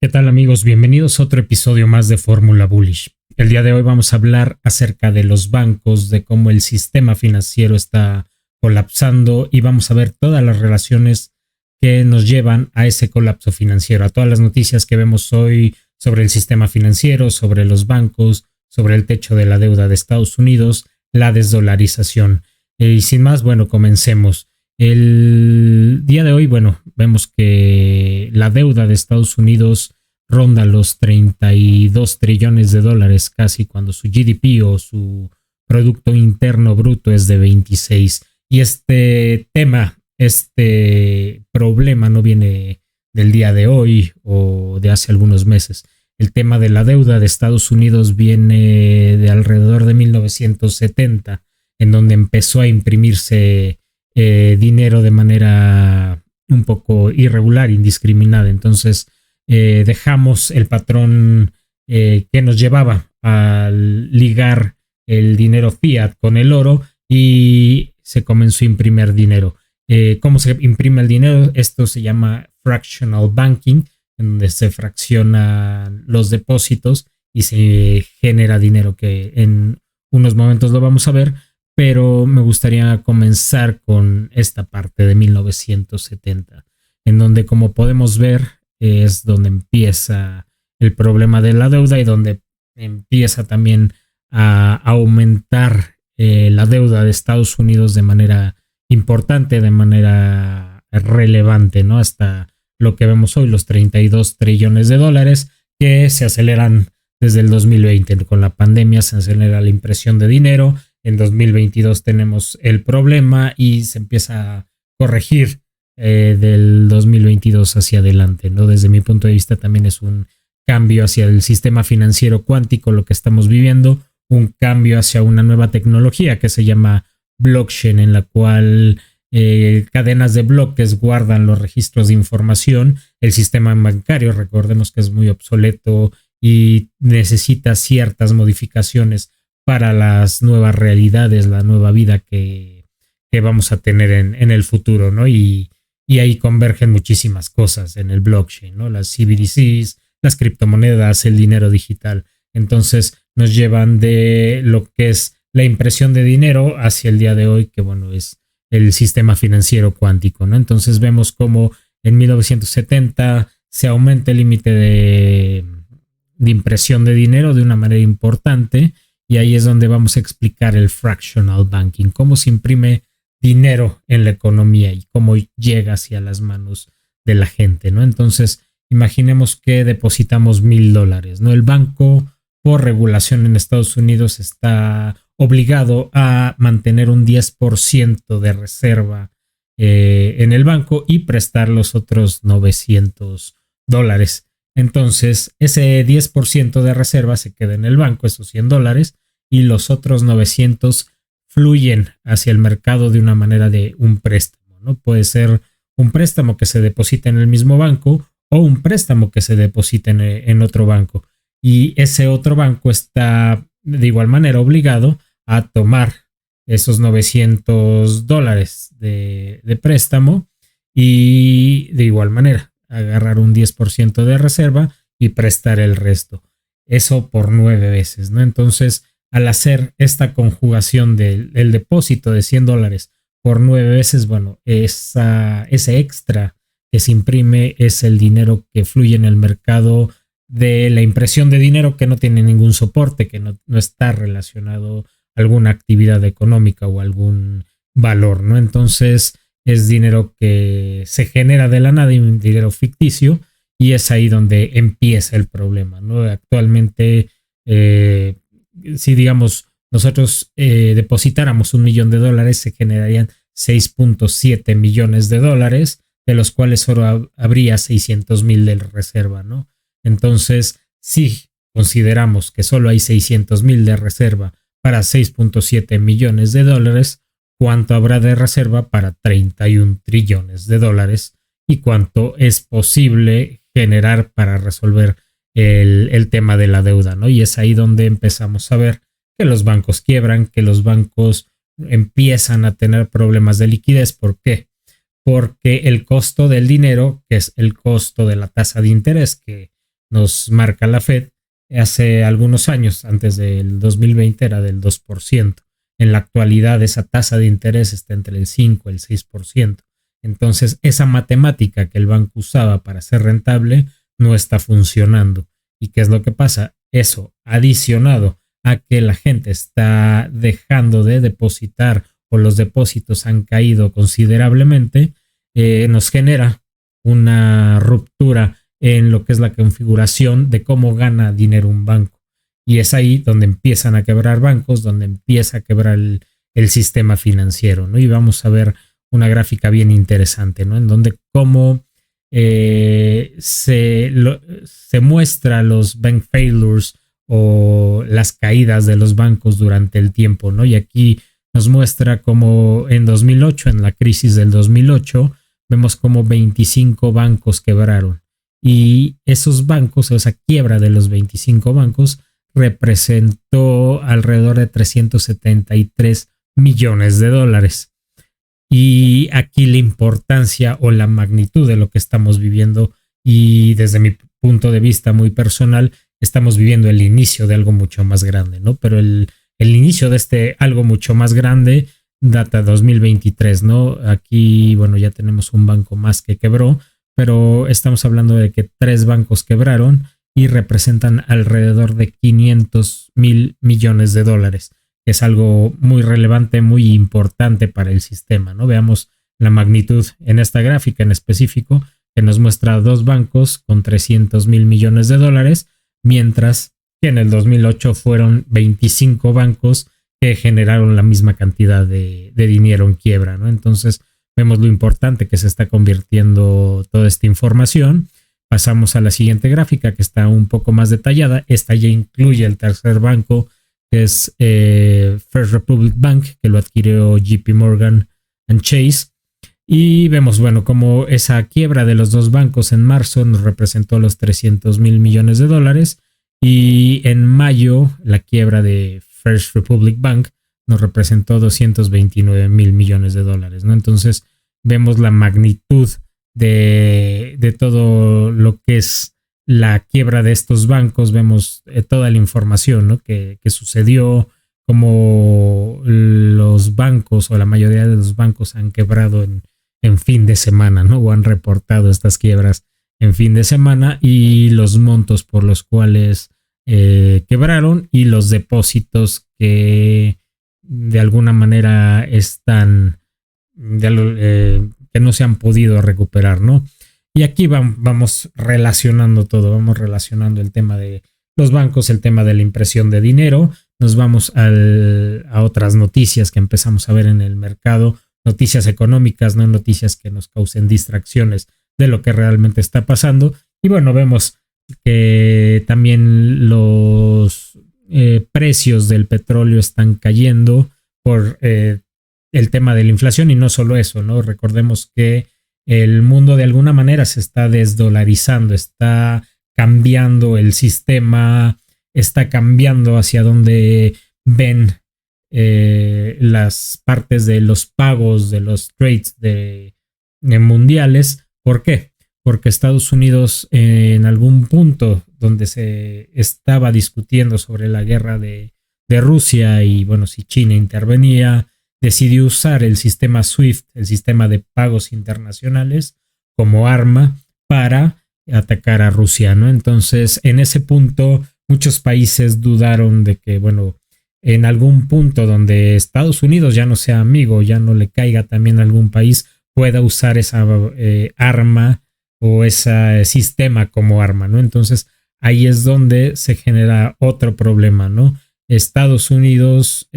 ¿Qué tal amigos? Bienvenidos a otro episodio más de Fórmula Bullish. El día de hoy vamos a hablar acerca de los bancos, de cómo el sistema financiero está colapsando y vamos a ver todas las relaciones que nos llevan a ese colapso financiero, a todas las noticias que vemos hoy sobre el sistema financiero, sobre los bancos, sobre el techo de la deuda de Estados Unidos, la desdolarización. Y sin más, bueno, comencemos. El día de hoy, bueno, vemos que la deuda de Estados Unidos ronda los 32 trillones de dólares casi cuando su GDP o su Producto Interno Bruto es de 26. Y este tema, este problema no viene del día de hoy o de hace algunos meses. El tema de la deuda de Estados Unidos viene de alrededor de 1970, en donde empezó a imprimirse dinero de manera un poco irregular, indiscriminada. Entonces dejamos el patrón que nos llevaba a ligar el dinero fiat con el oro y se comenzó a imprimir dinero. ¿Cómo se imprime el dinero? Esto se llama fractional banking, en donde se fraccionan los depósitos y se genera dinero, que en unos momentos lo vamos a ver. Pero me gustaría comenzar con esta parte de 1970, en donde, como podemos ver, es donde empieza el problema de la deuda y donde empieza también a aumentar la deuda de Estados Unidos de manera importante, de manera relevante, ¿no? Hasta lo que vemos hoy, los 32 trillones de dólares que se aceleran desde el 2020. Con la pandemia se acelera la impresión de dinero. En 2022 tenemos el problema y se empieza a corregir del 2022 hacia adelante, ¿no? Desde mi punto de vista también es un cambio hacia el sistema financiero cuántico lo que estamos viviendo, un cambio hacia una nueva tecnología que se llama blockchain, en la cual cadenas de bloques guardan los registros de información. El sistema bancario, recordemos que es muy obsoleto y necesita ciertas modificaciones para las nuevas realidades, la nueva vida que vamos a tener en el futuro, ¿no? Y ahí convergen muchísimas cosas en el blockchain, ¿no? Las CBDCs, las criptomonedas, el dinero digital. Entonces nos llevan de lo que es la impresión de dinero hacia el día de hoy, que bueno, es el sistema financiero cuántico, ¿no? Entonces vemos cómo en 1970 se aumenta el límite de impresión de dinero de una manera importante. Y ahí es donde vamos a explicar el fractional banking, cómo se imprime dinero en la economía y cómo llega hacia las manos de la gente, ¿no? Entonces, imaginemos que depositamos $1,000, ¿no? El banco, por regulación en Estados Unidos, está obligado a mantener un 10% de reserva en el banco y prestar los otros $900. Entonces, ese 10% de reserva se queda en el banco, esos $100, y los otros 900 fluyen hacia el mercado de una manera de un préstamo, ¿no? Puede ser un préstamo que se deposita en el mismo banco o un préstamo que se deposita en otro banco. Y ese otro banco está de igual manera obligado a tomar esos $900 de préstamo y de igual manera agarrar un 10% de reserva y prestar el resto. Eso por 9 veces, ¿no? Entonces, al hacer esta conjugación del depósito de $100 por 9 veces, bueno, ese extra que se imprime es el dinero que fluye en el mercado de la impresión de dinero, que no tiene ningún soporte, que no está relacionado a alguna actividad económica o algún valor, ¿no? Entonces, es dinero que se genera de la nada, un dinero ficticio, y es ahí donde empieza el problema, ¿no? Actualmente, si digamos nosotros depositáramos $1,000,000, se generarían 6.7 millones de dólares, de los cuales solo habría 600,000 de reserva, ¿no? Entonces, si consideramos que solo hay 600,000 de reserva para 6.7 millones de dólares, ¿cuánto habrá de reserva para 31 trillones de dólares? ¿Y cuánto es posible generar para resolver el tema de la deuda, ¿no? Y es ahí donde empezamos a ver que los bancos quiebran, que los bancos empiezan a tener problemas de liquidez. ¿Por qué? Porque el costo del dinero, que es el costo de la tasa de interés que nos marca la Fed, hace algunos años, antes del 2020, era del 2%. En la actualidad esa tasa de interés está entre el 5 y el 6%. Entonces esa matemática que el banco usaba para ser rentable no está funcionando. ¿Y qué es lo que pasa? Eso adicionado a que la gente está dejando de depositar o los depósitos han caído considerablemente, nos genera una ruptura en lo que es la configuración de cómo gana dinero un banco. Y es ahí donde empiezan a quebrar bancos, donde empieza a quebrar el sistema financiero, ¿no? Y vamos a ver una gráfica bien interesante, ¿no? En donde cómo se muestra los bank failures o las caídas de los bancos durante el tiempo, ¿no? Y aquí nos muestra cómo en 2008, en la crisis del 2008, vemos como 25 bancos quebraron. Y esos bancos, esa quiebra de los 25 bancos, representó alrededor de 373 millones de dólares. Y aquí la importancia o la magnitud de lo que estamos viviendo, y desde mi punto de vista muy personal, estamos viviendo el inicio de algo mucho más grande, ¿no? Pero el inicio de este algo mucho más grande data 2023, ¿no? Aquí, bueno, ya tenemos un banco más que quebró, pero estamos hablando de que 3 bancos quebraron y representan alrededor de 500,000 millones de dólares. Es algo muy relevante, muy importante para el sistema, ¿no? Veamos la magnitud en esta gráfica en específico, que nos muestra 2 bancos con 300,000 millones de dólares, mientras que en el 2008 fueron 25 bancos que generaron la misma cantidad de dinero en quiebra, ¿no? Entonces vemos lo importante que se está convirtiendo toda esta información. Pasamos a la siguiente gráfica, que está un poco más detallada. Esta ya incluye el tercer banco, que es First Republic Bank, que lo adquirió JP Morgan and Chase. Y vemos, bueno, como esa quiebra de los 2 bancos en marzo nos representó los 300,000 millones de dólares. Y en mayo, la quiebra de First Republic Bank nos representó 229,000 millones de dólares, ¿no? Entonces, vemos la magnitud de todo lo que es la quiebra de estos bancos. Vemos toda la información, ¿no? que sucedió, como los bancos o la mayoría de los bancos han quebrado en fin de semana, ¿no? O han reportado estas quiebras en fin de semana, y los montos por los cuales quebraron y los depósitos que de alguna manera están que no se han podido recuperar, ¿no? Y aquí vamos relacionando todo, vamos relacionando el tema de los bancos, el tema de la impresión de dinero. Nos vamos a otras noticias que empezamos a ver en el mercado, noticias económicas, no noticias que nos causen distracciones de lo que realmente está pasando. Y bueno, vemos que también los precios del petróleo están cayendo por el tema de la inflación, y no solo eso, ¿no? Recordemos que el mundo de alguna manera se está desdolarizando, está cambiando el sistema, está cambiando hacia donde ven las partes de los pagos, de los trades de mundiales. ¿Por qué? Porque Estados Unidos, en algún punto donde se estaba discutiendo sobre la guerra de Rusia y bueno, si China intervenía, decidió usar el sistema SWIFT, el sistema de pagos internacionales, como arma para atacar a Rusia, ¿no? Entonces, en ese punto, muchos países dudaron de que, bueno, en algún punto donde Estados Unidos ya no sea amigo, ya no le caiga también a algún país, pueda usar esa arma o ese sistema como arma, ¿no? Entonces, ahí es donde se genera otro problema, ¿no? Estados Unidos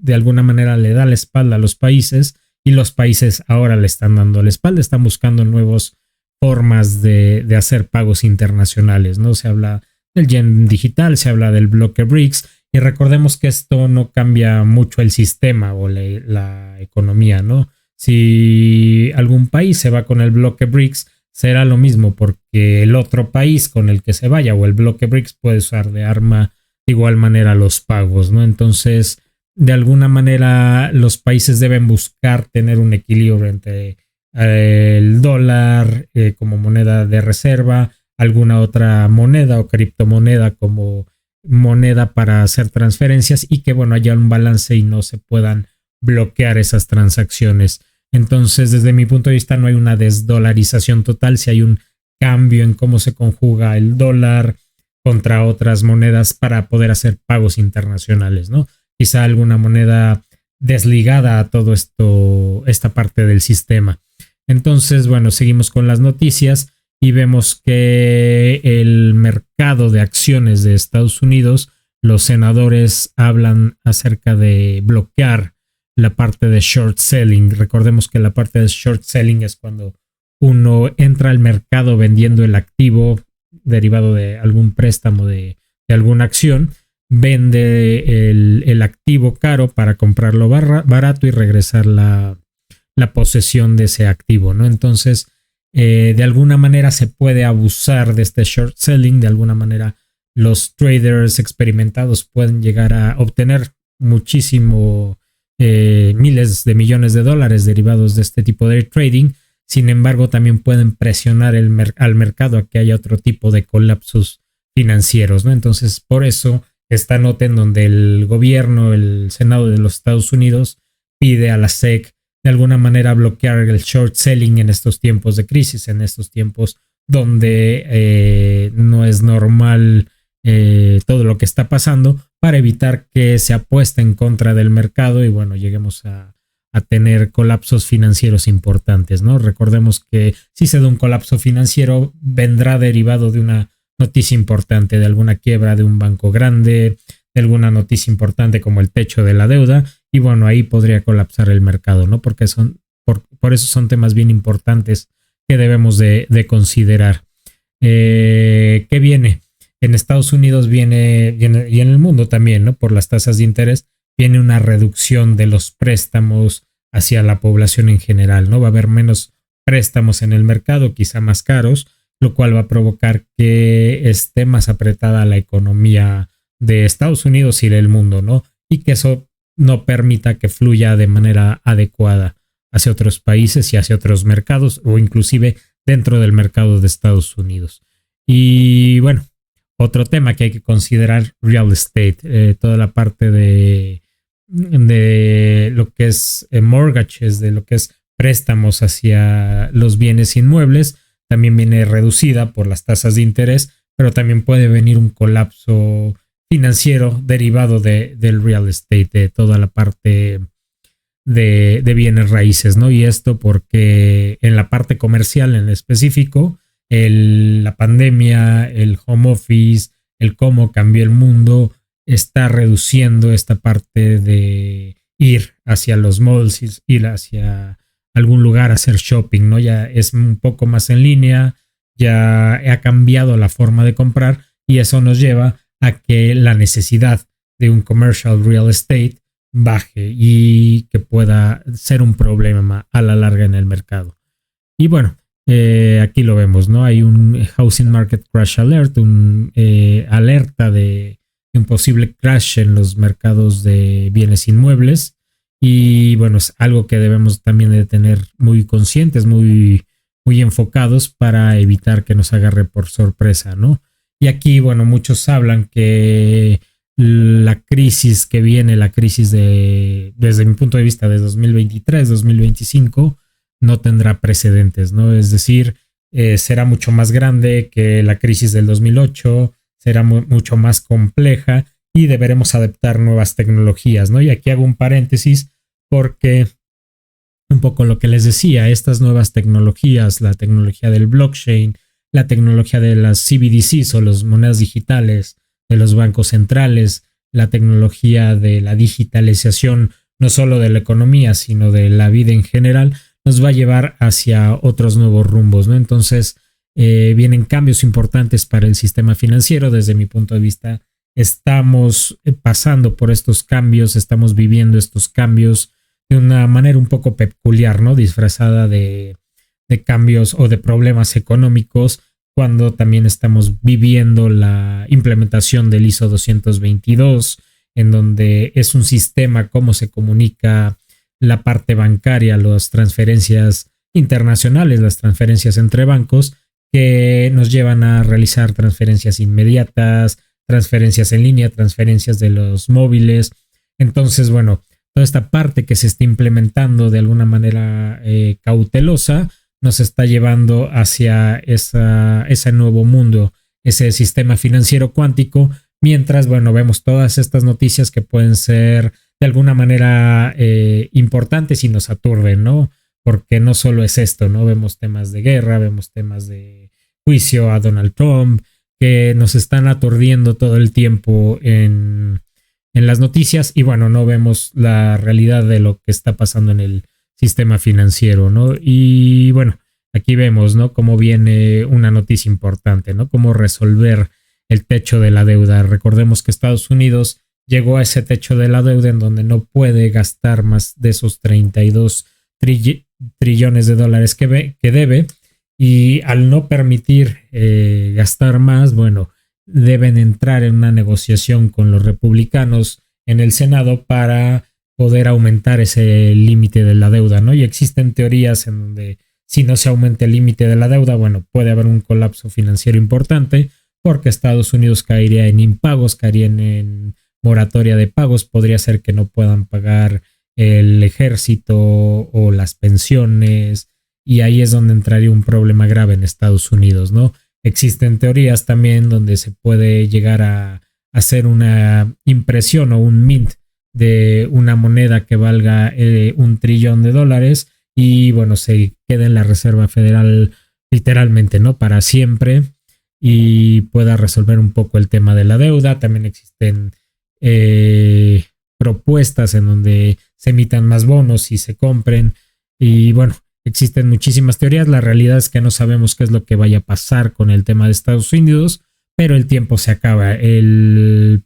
de alguna manera le da la espalda a los países, y los países ahora le están dando la espalda, están buscando nuevas formas de hacer pagos internacionales, ¿no? Se habla del yen digital, se habla del bloque BRICS, y recordemos que esto no cambia mucho el sistema o la economía, ¿no? Si algún país se va con el bloque BRICS, será lo mismo, porque el otro país con el que se vaya o el bloque BRICS puede usar de arma de igual manera los pagos, ¿no? Entonces, de alguna manera, los países deben buscar tener un equilibrio entre el dólar como moneda de reserva, alguna otra moneda o criptomoneda como moneda para hacer transferencias y que bueno, haya un balance y no se puedan bloquear esas transacciones. Entonces, desde mi punto de vista, no hay una desdolarización total, si hay un cambio en cómo se conjuga el dólar contra otras monedas para poder hacer pagos internacionales, ¿no? Quizá alguna moneda desligada a todo esto, esta parte del sistema. Entonces, bueno, seguimos con las noticias y vemos que el mercado de acciones de Estados Unidos, los senadores hablan acerca de bloquear la parte de short selling. Recordemos que la parte de short selling es cuando uno entra al mercado vendiendo el activo derivado de algún préstamo de alguna acción, vende el activo caro para comprarlo barato y regresar la posesión de ese activo, ¿no? Entonces, de alguna manera se puede abusar de este short selling, de alguna manera los traders experimentados pueden llegar a obtener muchísimo, miles de millones de dólares derivados de este tipo de trading. Sin embargo, también pueden presionar al mercado a que haya otro tipo de colapsos financieros, ¿no? Entonces, por eso esta nota en donde el gobierno, el Senado de los Estados Unidos pide a la SEC de alguna manera bloquear el short selling en estos tiempos de crisis, en estos tiempos donde no es normal todo lo que está pasando, para evitar que se apueste en contra del mercado y bueno, lleguemos a tener colapsos financieros importantes, ¿no? Recordemos que si se da un colapso financiero, vendrá derivado de una noticia importante, de alguna quiebra de un banco grande, de alguna noticia importante como el techo de la deuda, y bueno, ahí podría colapsar el mercado, ¿no? Porque por eso son temas bien importantes que debemos de considerar. ¿Qué viene? En Estados Unidos viene, y en el mundo también, ¿no? Por las tasas de interés, viene una reducción de los préstamos hacia la población en general, ¿no? Va a haber menos préstamos en el mercado, quizá más caros, lo cual va a provocar que esté más apretada la economía de Estados Unidos y del mundo, ¿no? Y que eso no permita que fluya de manera adecuada hacia otros países y hacia otros mercados o inclusive dentro del mercado de Estados Unidos. Y bueno, otro tema que hay que considerar, real estate, toda la parte de lo que es mortgages, de lo que es préstamos hacia los bienes inmuebles, también viene reducida por las tasas de interés, pero también puede venir un colapso financiero derivado del real estate, de toda la parte de bienes raíces, ¿no? Y esto porque en la parte comercial en específico, la pandemia, el home office, el cómo cambió el mundo, está reduciendo esta parte de ir hacia los malls, ir hacia algún lugar a hacer shopping, ¿no? Ya es un poco más en línea, ya ha cambiado la forma de comprar y eso nos lleva a que la necesidad de un commercial real estate baje y que pueda ser un problema a la larga en el mercado. Y bueno, aquí lo vemos, ¿no? Hay un Housing Market Crash Alert, alerta de un posible crash en los mercados de bienes inmuebles. Y bueno, es algo que debemos también de tener muy conscientes, muy enfocados para evitar que nos agarre por sorpresa, ¿no? Y aquí, bueno, muchos hablan que la crisis que viene, la crisis desde mi punto de vista, de 2023, 2025, no tendrá precedentes, ¿no? Es decir, será mucho más grande que la crisis del 2008, será mucho más compleja y deberemos adaptar nuevas tecnologías, ¿no? Y aquí hago un paréntesis porque un poco lo que les decía, estas nuevas tecnologías, la tecnología del blockchain, la tecnología de las CBDCs o las monedas digitales, de los bancos centrales, la tecnología de la digitalización, no solo de la economía, sino de la vida en general, nos va a llevar hacia otros nuevos rumbos, ¿no? Entonces, vienen cambios importantes para el sistema financiero. Desde mi punto de vista, estamos pasando por estos cambios, estamos viviendo estos cambios de una manera un poco peculiar, ¿no? Disfrazada de cambios o de problemas económicos, cuando también estamos viviendo la implementación del ISO 222, en donde es un sistema cómo se comunica la parte bancaria, las transferencias internacionales, las transferencias entre bancos, que nos llevan a realizar transferencias inmediatas, transferencias en línea, transferencias de los móviles. Entonces, bueno, toda esta parte que se está implementando de alguna manera cautelosa nos está llevando hacia ese nuevo mundo, ese sistema financiero cuántico, mientras, bueno, vemos todas estas noticias que pueden ser de alguna manera importantes y nos aturden, ¿no? Porque no solo es esto, ¿no? Vemos temas de guerra, vemos temas de juicio a Donald Trump, que nos están aturdiendo todo el tiempo en las noticias y bueno, no vemos la realidad de lo que está pasando en el sistema financiero, ¿no? Y bueno, aquí vemos, ¿no? Cómo viene una noticia importante, ¿no? Cómo resolver el techo de la deuda. Recordemos que Estados Unidos llegó a ese techo de la deuda en donde no puede gastar más de esos 32 trillones de dólares que debe, y al no permitir gastar más, bueno, deben entrar en una negociación con los republicanos en el Senado para poder aumentar ese límite de la deuda, ¿no? Y existen teorías en donde si no se aumenta el límite de la deuda, bueno, puede haber un colapso financiero importante porque Estados Unidos caería en impagos, caería en moratoria de pagos, podría ser que no puedan pagar el ejército o las pensiones, y ahí es donde entraría un problema grave en Estados Unidos, ¿no? Existen teorías también donde se puede llegar a hacer una impresión o un mint de una moneda que valga $1 trillón y bueno, se quede en la Reserva Federal literalmente, ¿no? Para siempre y pueda resolver un poco el tema de la deuda. También existen propuestas en donde se emitan más bonos y se compren y bueno, existen muchísimas teorías. La realidad es que no sabemos qué es lo que vaya a pasar con el tema de Estados Unidos, pero el tiempo se acaba. En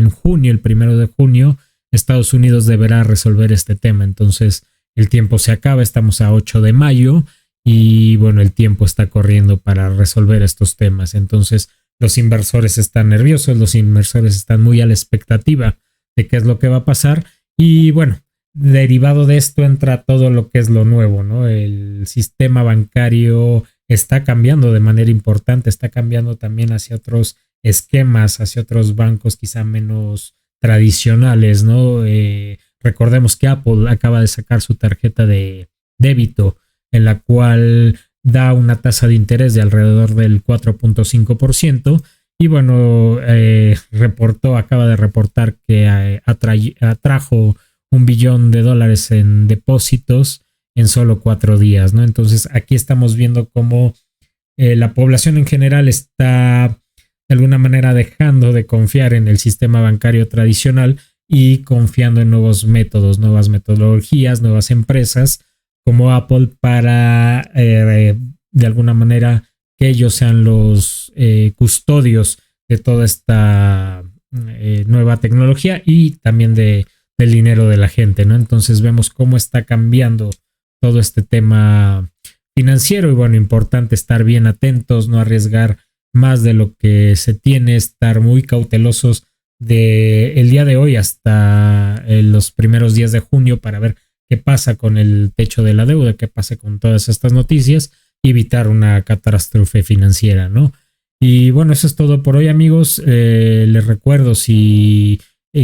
junio, el 1 de junio, Estados Unidos deberá resolver este tema. Entonces, el tiempo se acaba. Estamos a 8 de mayo y bueno, el tiempo está corriendo para resolver estos temas. Entonces, los inversores están nerviosos, los inversores están muy a la expectativa de qué es lo que va a pasar. Y bueno, derivado de esto entra todo lo que es lo nuevo, ¿no? El sistema bancario está cambiando de manera importante, está cambiando también hacia otros esquemas, hacia otros bancos quizá menos tradicionales, ¿no? Recordemos que Apple acaba de sacar su tarjeta de débito en la cual da una tasa de interés de alrededor del 4.5%. Y bueno, acaba de reportar que atrajo $1 billón en depósitos en solo 4 días, ¿no? Entonces aquí estamos viendo cómo la población en general está de alguna manera dejando de confiar en el sistema bancario tradicional y confiando en nuevos métodos, nuevas metodologías, nuevas empresas como Apple para de alguna manera que ellos sean los custodios de toda esta nueva tecnología y también del dinero de la gente, ¿no? Entonces vemos cómo está cambiando todo este tema financiero y bueno, importante estar bien atentos, no arriesgar más de lo que se tiene, estar muy cautelosos del día de hoy hasta los primeros días de junio para ver qué pasa con el techo de la deuda, qué pasa con todas estas noticias y evitar una catástrofe financiera, ¿no? Y bueno, eso es todo por hoy, amigos. Les recuerdo, si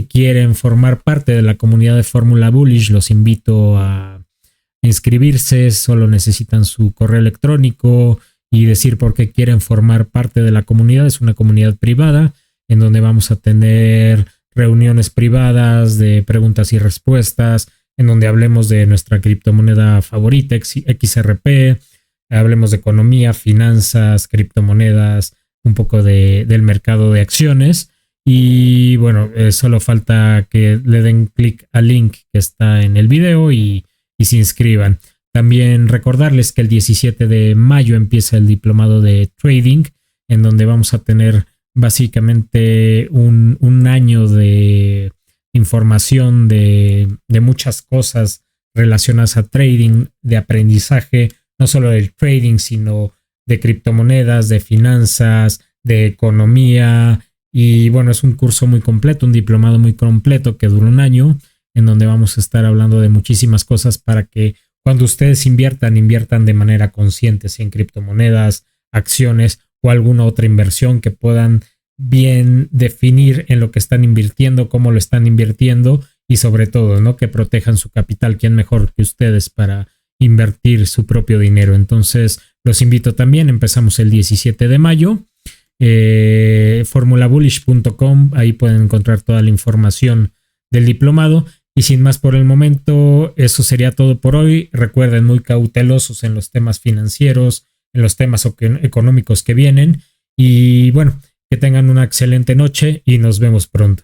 quieren formar parte de la comunidad de Fórmula Bullish, los invito a inscribirse. Solo necesitan su correo electrónico y decir por qué quieren formar parte de la comunidad. Es una comunidad privada en donde vamos a tener reuniones privadas de preguntas y respuestas, en donde hablemos de nuestra criptomoneda favorita, XRP, hablemos de economía, finanzas, criptomonedas, un poco del mercado de acciones. Y bueno, solo falta que le den clic al link que está en el video y se inscriban. También recordarles que el 17 de mayo empieza el diplomado de trading, en donde vamos a tener básicamente un año de información de muchas cosas relacionadas a trading, de aprendizaje, no solo del trading, sino de criptomonedas, de finanzas, de economía. Y bueno, es un curso muy completo, un diplomado muy completo que dura un año, en donde vamos a estar hablando de muchísimas cosas para que cuando ustedes inviertan de manera consciente, sea en criptomonedas, acciones o alguna otra inversión que puedan bien definir en lo que están invirtiendo, cómo lo están invirtiendo y sobre todo, ¿no? Que protejan su capital. ¿Quién mejor que ustedes para invertir su propio dinero? Entonces, los invito también. Empezamos el 17 de mayo. Formulabullish.com, ahí pueden encontrar toda la información del diplomado. Y sin más por el momento, eso sería todo por hoy. Recuerden, muy cautelosos en los temas financieros, en los temas económicos que vienen. Y bueno, que tengan una excelente noche y nos vemos pronto.